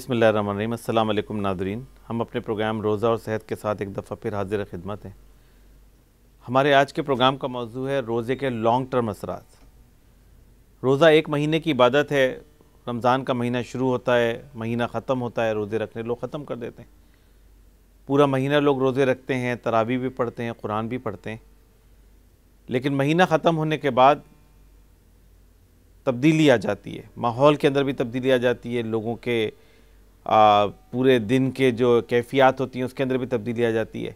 बिस्मिल्लाहिर्रहमानिर्रहीम। अस्सलाम वालेकुम नाज़रीन, हम अपने प्रोग्राम रोज़ा और सेहत के साथ एक दफ़ा फिर हाजिर खिदमत हैं। हमारे आज के प्रोग्राम का मौजू है रोज़े के लॉन्ग टर्म असरात। रोज़ा एक महीने की इबादत है। रमज़ान का महीना शुरू होता है, महीना ख़त्म होता है, रोज़े रखने लोग ख़त्म कर देते हैं। पूरा महीना लोग रोज़े रखते हैं, तरावी भी पढ़ते हैं, कुरान भी पढ़ते हैं। लेकिन महीना ख़त्म होने के बाद तब्दीली आ जाती है, माहौल के अंदर भी तब्दीली आ जाती है, लोगों के पूरे दिन के जो कैफियत होती हैं उसके अंदर भी तब्दीली आ जाती है,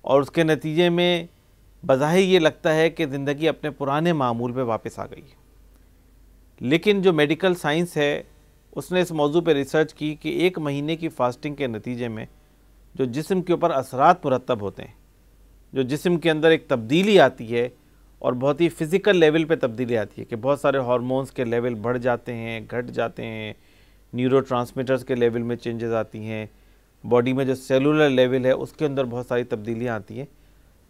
और उसके नतीजे में बज़ाहिर ये लगता है कि ज़िंदगी अपने पुराने मामूल पे वापस आ गई है। लेकिन जो मेडिकल साइंस है उसने इस मौजू पे रिसर्च की कि एक महीने की फ़ास्टिंग के नतीजे में जो जिस्म के ऊपर असरात मुरतब होते हैं, जो जिस्म के अंदर एक तब्दीली आती है और बहुत ही फ़िज़िकल लेवल पे तब्दीली आती है कि बहुत सारे हार्मोन्स के लेवल बढ़ जाते हैं, घट जाते हैं, न्यूरोट्रांसमीटर्स के लेवल में चेंजेस आती हैं, बॉडी में जो सेलुलर लेवल है उसके अंदर बहुत सारी तब्दीलियाँ आती हैं।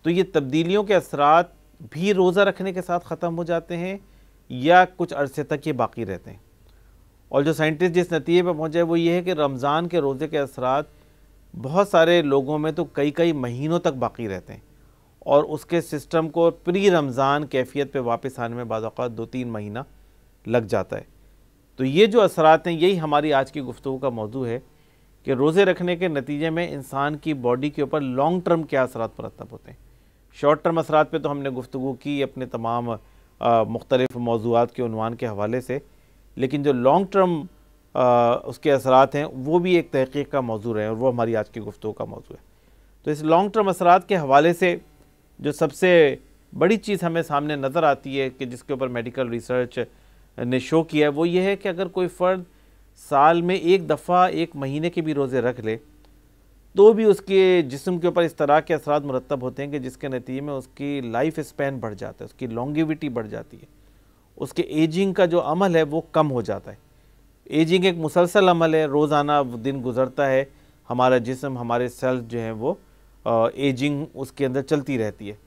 तो ये तब्दीलियों के असरात भी रोज़ा रखने के साथ ख़त्म हो जाते हैं या कुछ अरसे तक ये बाकी रहते हैं। और जो साइंटिस्ट जिस नतीजे पर पहुँचे वो ये है कि रमज़ान के रोज़े के असरात बहुत सारे लोगों में तो कई कई महीनों तक बाकी रहते हैं, और उसके सिस्टम को प्री रमज़ान कैफियत पे वापस आने में बाज़ औक़ात 2-3 महीना लग जाता है। तो ये जो असरात हैं यही हमारी आज की गुफ्तगू का मौजू है कि रोज़े रखने के नतीजे में इंसान की बॉडी के ऊपर लॉन्ग टर्म क्या असरात मुरतब होते हैं। शॉर्ट टर्म असरात पे तो हमने गुफ्तगू की अपने तमाम मुख्तलिफ़ मौज़ूआत के उन्वान के हवाले से, लेकिन जो लॉन्ग टर्म उसके असरात हैं वो भी एक तहक़ीक़ का मौजू है और वो हमारी आज की गुफ्तगू का मौजू है। तो इस लॉन्ग टर्म असरात के हवाले से जो सबसे बड़ी चीज़ हमें सामने नज़र आती है कि जिसके ऊपर मेडिकल रिसर्च ने शो किया है वो ये है कि अगर कोई फ़र्द साल में एक दफ़ा एक महीने के भी रोज़े रख ले तो भी उसके जिस्म के ऊपर इस तरह के असरात मुरतब होते हैं कि जिसके नतीजे में उसकी लाइफ स्पैन बढ़ जाता है, उसकी लॉन्गेविटी बढ़ जाती है, उसके एजिंग का जो अमल है वो कम हो जाता है। एजिंग एक मुसलसल अमल है, रोज़ाना दिन गुज़रता है, हमारा जिस्म, हमारे सेल्स जो हैं वो एजिंग उसके अंदर चलती रहती है।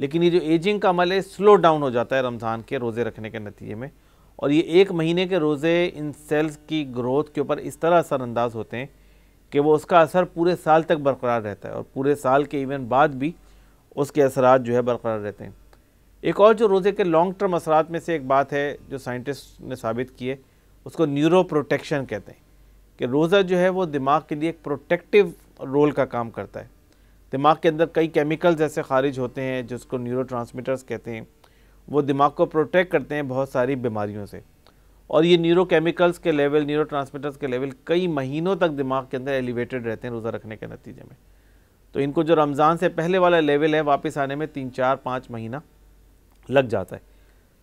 लेकिन ये जो एजिंग का अमल है स्लो डाउन हो जाता है रमज़ान के रोज़े रखने के नतीजे में, और ये एक महीने के रोज़े इन सेल्स की ग्रोथ के ऊपर इस तरह असरअंदाज होते हैं कि वो उसका असर पूरे साल तक बरकरार रहता है और पूरे साल के इवेंट बाद भी उसके असरात जो है बरकरार रहते हैं। एक और जो रोज़े के लॉन्ग टर्म असरात में से एक बात है जो साइंटिस्ट ने साबित की है, उसको न्यूरो प्रोटेक्शन कहते हैं कि रोज़ा जो है वो दिमाग के लिए एक प्रोटेक्टिव रोल का काम करता है। दिमाग के अंदर कई केमिकल्स ऐसे खारिज होते हैं जिसको न्यूरोट्रांसमीटर्स कहते हैं, वो दिमाग को प्रोटेक्ट करते हैं बहुत सारी बीमारियों से, और ये न्यूरोकेमिकल्स के लेवल, न्यूरोट्रांसमीटर्स के लेवल कई महीनों तक दिमाग के अंदर एलिवेटेड रहते हैं रोज़ा रखने के नतीजे में। तो इनको जो रमज़ान से पहले वाला लेवल है वापस आने में 3-4-5 महीना लग जाता है।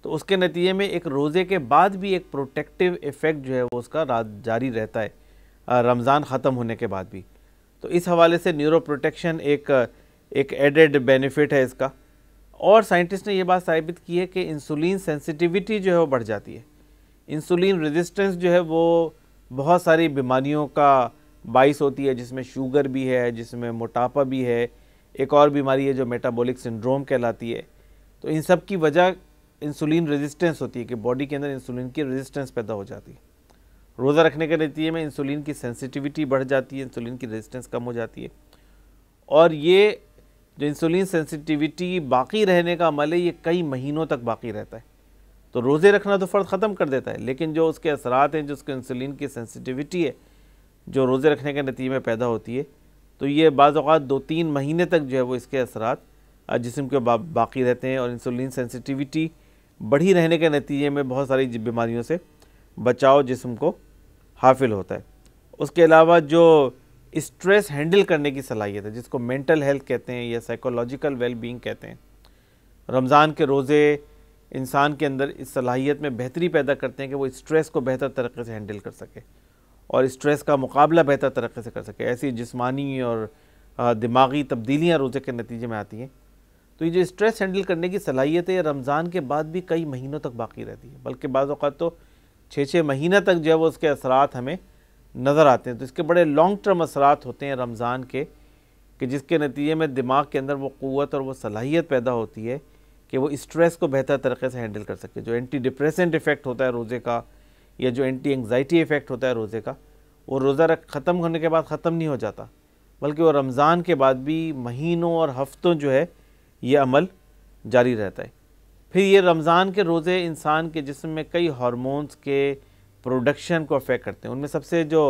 तो उसके नतीजे में एक रोज़े के बाद भी एक प्रोटेक्टिव इफ़ेक्ट जो है वो उसका जारी रहता है रमज़ान ख़त्म होने के बाद भी। तो इस हवाले से न्यूरो प्रोटेक्शन एक एडेड बेनिफिट है इसका। और साइंटिस्ट ने ये बात साबित की है कि इंसुलिन सेंसिटिविटी जो है वो बढ़ जाती है। इंसुलिन रेजिस्टेंस जो है वो बहुत सारी बीमारियों का बाइस होती है, जिसमें शुगर भी है, जिसमें मोटापा भी है, एक और बीमारी है जो मेटाबॉलिक सिंड्रोम कहलाती है। तो इन सब की वजह इंसुलिन रेजिस्टेंस होती है कि बॉडी के अंदर इंसुलिन की रेजिस्टेंस पैदा हो जाती है। रोज़ा रखने के नतीजे में इंसुलिन की सेंसिटिविटी बढ़ जाती है, इंसुलिन की रेजिस्टेंस कम हो जाती है, और ये जो इंसुलिन सेंसिटिविटी बाकी रहने का अमल है ये कई महीनों तक बाकी रहता है। तो रोज़े रखना तो फ़र्द ख़त्म कर देता है, लेकिन जो उसके असरात हैं, जो उसके इंसुलिन की सेंसिटिविटी है जो रोज़े रखने के नतीजे में पैदा होती है, तो ये बाज़ औक़ात 2-3 महीने तक जो है वो इसके असरात जिस्म के बाकी रहते हैं, और इंसुलिन सेंसिटिविटी बढ़ी रहने के नतीजे में बहुत सारी बीमारियों से बचाव जिस्म को हासिल होता है। उसके अलावा जो स्ट्रेस हैंडल करने की सलाहियत है, जिसको मेंटल हेल्थ कहते हैं या साइकोलॉजिकल वेलबींग कहते हैं, रमज़ान के रोज़े इंसान के अंदर इस सलाहियत में बेहतरी पैदा करते हैं कि वो स्ट्रेस को बेहतर तरीके से हैंडल कर सके और स्ट्रेस का मुकाबला बेहतर तरीके से कर सके। ऐसी जिस्मानी और दिमागी तब्दीलियाँ रोज़े के नतीजे में आती हैं। तो ये जो स्ट्रेस हैंडल करने की सलाहियत है रमज़ान के बाद भी कई महीनों तक बाकी रहती है, बल्कि बाज़ औक़ात तो 6-6 महीना तक जो है वो उसके असरात हमें नज़र आते हैं। तो इसके बड़े लॉन्ग टर्म असरात होते हैं रमज़ान के, कि जिसके नतीजे में दिमाग के अंदर वो क़ुव्वत और वो सलाहियत पैदा होती है कि वो स्ट्रेस को बेहतर तरीके से हैंडल कर सके। जो एंटी डिप्रेसेंट इफ़ेक्ट होता है रोज़े का, या जो एंटी एंग्जाइटी इफ़ेक्ट होता है रोज़े का, वो रोज़ा ख़त्म होने के बाद ख़त्म नहीं हो जाता, बल्कि वो रमज़ान के बाद भी महीनों और हफ्तों जो है ये अमल जारी रहता है। फिर ये रमज़ान के रोज़े इंसान के जिस्म में कई हार्मोन्स के प्रोडक्शन को अफेक्ट करते हैं। उनमें सबसे जो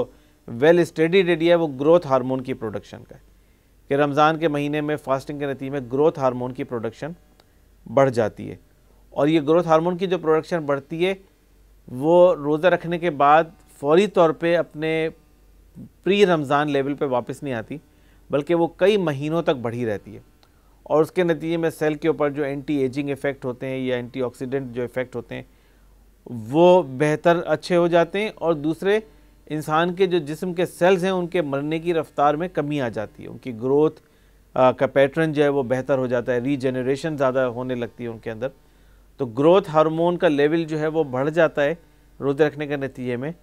वेल स्टडीड एरिया है वो ग्रोथ हार्मोन की प्रोडक्शन का है कि रमज़ान के महीने में फास्टिंग के नतीजे में ग्रोथ हार्मोन की प्रोडक्शन बढ़ जाती है, और ये ग्रोथ हार्मोन की जो प्रोडक्शन बढ़ती है वो रोज़ा रखने के बाद फौरी तौर पे अपने प्री रमज़ान लेवल पे वापस नहीं आती, बल्कि वो कई महीनों तक बढ़ी रहती है, और उसके नतीजे में सेल के ऊपर जो एंटी एजिंग इफ़ेक्ट होते हैं या एंटीऑक्सीडेंट जो इफ़ेक्ट होते हैं वो बेहतर अच्छे हो जाते हैं, और दूसरे इंसान के जो जिस्म के सेल्स हैं उनके मरने की रफ्तार में कमी आ जाती है, उनकी ग्रोथ का पैटर्न जो है वो बेहतर हो जाता है, रीजनरेशन ज़्यादा होने लगती है उनके अंदर। तो ग्रोथ हार्मोन का लेवल जो है वो बढ़ जाता है रोज़े रखने के नतीजे में,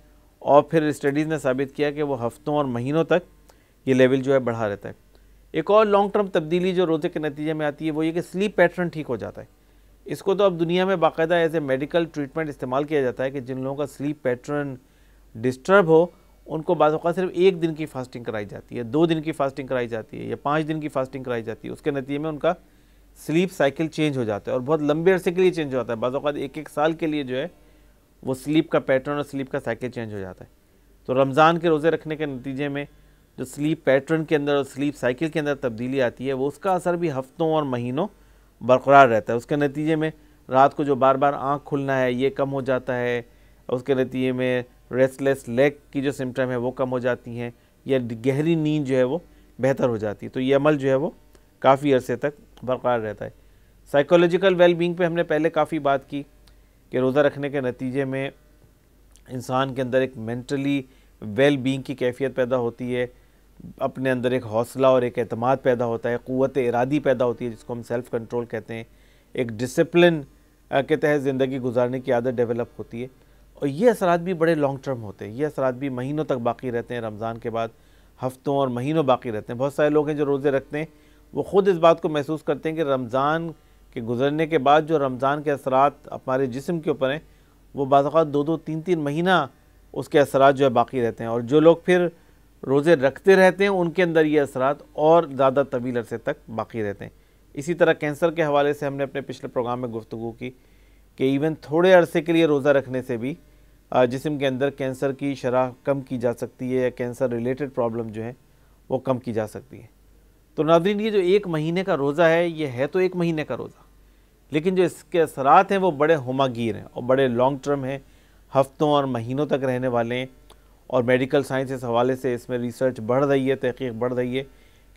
और फिर स्टडीज़ ने साबित किया कि वो हफ्तों और महीनों तक ये लेवल जो है बढ़ा रहता है। एक और लॉन्ग टर्म तब्दीली जो रोज़े के नतीजे में आती है वो ये कि स्लीप पैटर्न ठीक हो जाता है। इसको तो अब दुनिया में बाकायदा एज ए मेडिकल ट्रीटमेंट इस्तेमाल किया जाता है कि जिन लोगों का स्लीप पैटर्न डिस्टर्ब हो उनको बाज़ औक़ात सिर्फ 1 दिन की फास्टिंग कराई जाती है, 2 दिन की फास्टिंग कराई जाती है या 5 दिन की फास्टिंग कराई जाती है। उसके नतीजे में उनका स्लीप साइकिल चेंज हो जाता है, और बहुत लंबे अरसे के लिए चेंज होता है। बाज़ औक़ात 1-1 साल के लिए जो है वो स्लीप का पैटर्न और स्लीप का साइकिल चेंज हो जाता है। तो रमज़ान के रोज़े रखने के नतीजे में जो स्लीप पैटर्न के अंदर और स्लीप साइकिल के अंदर तब्दीली आती है वो उसका असर भी हफ्तों और महीनों बरकरार रहता है। उसके नतीजे में रात को जो बार बार आँख खुलना है ये कम हो जाता है, उसके नतीजे में रेस्टलेस लेग की जो सिम्टम है वो कम हो जाती हैं, या गहरी नींद जो है वो बेहतर हो जाती है। तो ये अमल जो है वो काफ़ी अरसे तक बरकरार रहता है। साइकोलॉजिकल वेलबींग पे हमने पहले काफ़ी बात की कि रोज़ा रखने के नतीजे में इंसान के अंदर एक मेंटली वेल बीइंग की कैफियत पैदा होती है, अपने अंदर एक हौसला और एक एतमाद पैदा होता है, क़ुव्वत इरादी पैदा होती है जिसको हम सेल्फ़ कंट्रोल कहते हैं, एक डिसिप्लिन के तहत ज़िंदगी गुजारने की आदत डेवलप होती है, और ये असरात भी बड़े लॉन्ग टर्म होते हैं। ये असरात भी महीनों तक बाकी रहते हैं, रमज़ान के बाद हफ्तों और महीनों बाकी रहते हैं। बहुत सारे लोग हैं जो रोज़े रखते हैं वो ख़ुद इस बात को महसूस करते हैं कि रमज़ान के गुजरने के बाद जो रमज़ान के असरात हमारे जिस्म के ऊपर हैं वो बाज़ औक़ात 2-2, 3-3 महीना उसके असरात जो है बाकी रहते हैं, और जो लोग फिर रोज़े रखते रहते हैं उनके अंदर ये असरात और ज़्यादा तवील अरसे तक बाकी रहते हैं। इसी तरह कैंसर के हवाले से हमने अपने पिछले प्रोग्राम में गुफ्तगू की कि इवन थोड़े अरसे के लिए रोज़ा रखने से भी जिस्म के अंदर कैंसर की शरह कम की जा सकती है, या कैंसर रिलेटेड प्रॉब्लम जो है वो कम की जा सकती है। तो नाज़रीन, ये जो 1 महीने का रोज़ा है ये है तो 1 महीने का रोज़ा, लेकिन जो इसके असरात हैं वो बड़े हुमागीर हैं और बड़े लॉन्ग टर्म हैं, हफ्तों और महीनों तक रहने वाले हैं, और मेडिकल साइंस इस हवाले से इसमें रिसर्च बढ़ रही है, तहक़ीक़ बढ़ रही है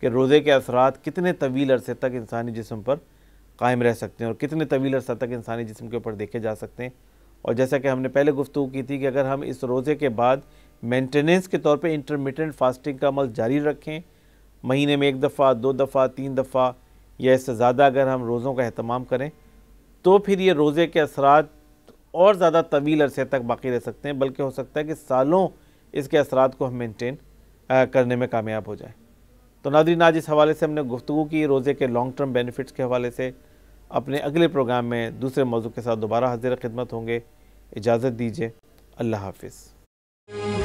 कि रोज़े के असरात कितने तवील अरसे तक इंसानी जिस्म पर कायम रह सकते हैं और कितने तवील अरसा तक इंसानी जिस्म के ऊपर देखे जा सकते हैं। और जैसा कि हमने पहले गुफ्तगू की थी कि अगर हम इस रोज़े के बाद मेंटेनेंस के तौर पे इंटरमिटेंट फास्टिंग का अमल जारी रखें, महीने में 1 दफ़ा, 2 दफ़ा, 3 दफ़ा या इससे ज़्यादा अगर हम रोज़ों का एहतमाम करें, तो फिर ये रोज़े के असरात और ज़्यादा तवील अरसे तक बाकी रह सकते हैं, बल्कि हो सकता है कि सालों इसके असरात को हम मेंटेन करने में कामयाब हो जाएँ। तो नाज़रीन, आज इस हवाले से हमने गुफ्तगू की रोज़े के लॉन्ग टर्म बेनिफिट्स के हवाले से। अपने अगले प्रोग्राम में दूसरे मौजू के साथ दोबारा हाज़िर खिदमत होंगे। इजाज़त दीजिए। अल्लाह हाफ़िज़।